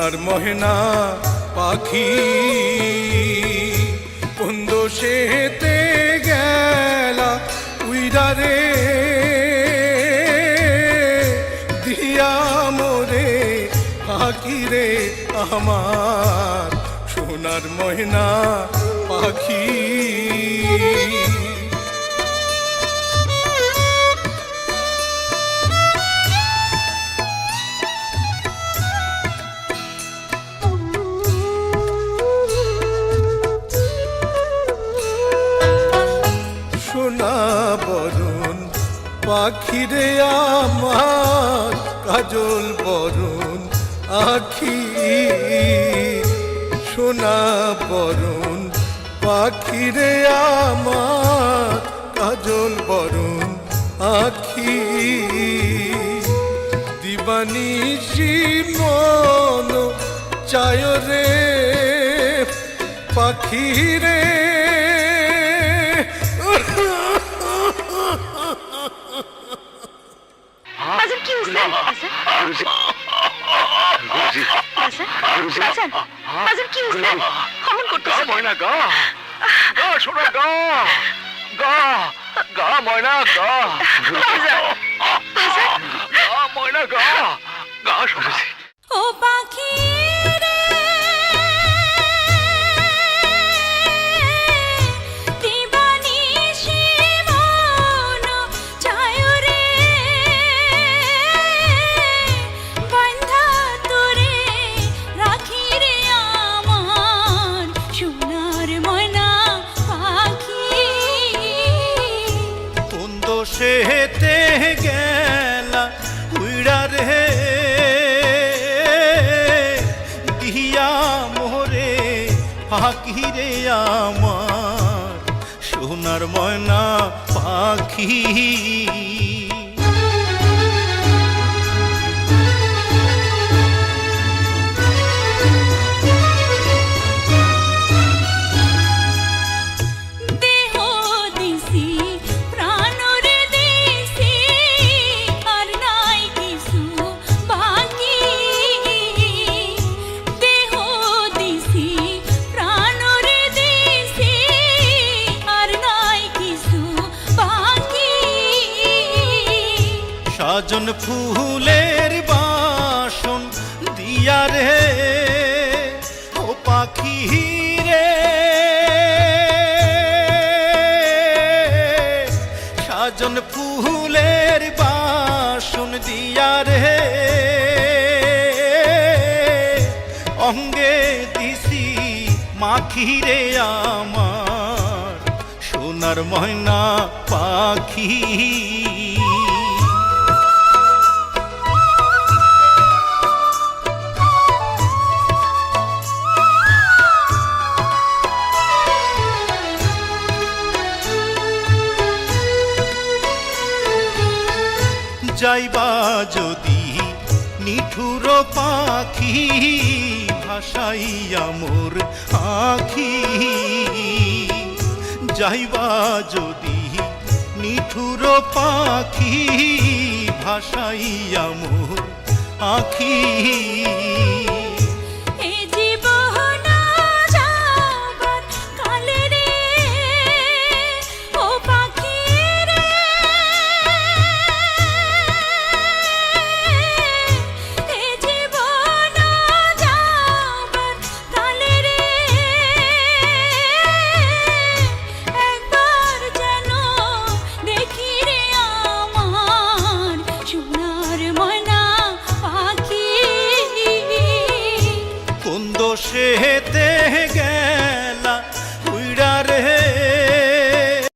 সোনার ময়না পাখি কোন দোষেতে গেলা উইরা রে দিয়া মোরে পাখি রে আমার সোনার ময়না পাখি। সোনা বরণ পাখিরে আমার কাজল বরণ আখি, সোনা বরণ পাখিরে আমার কাজল বরণ আখি। দিবানিশি মন চায় রে পাখিরে ময়না গা গা শোনা গা গা গা ময়না গা গা ময়না গা গা শোনা। ও পাখি সেতে গেলা উইড়া রে দিয়া মোরে পাখি রে আমার সোনার ময়না পাখি। সাজন ফুলের বাসন দিয়া রে ও পাখি রে, সাজন ফুলের বাসন দিয়া রে অঙ্গে দিছি মাখি রে আমার সোনার ময়না পাখি। যাইবা যদি নিঠুর পাখি ভাসাইয়া মোর আখি, যাইবা যদি নিঠুর পাখি ভাসাইয়া মোর আখি। সেতে গে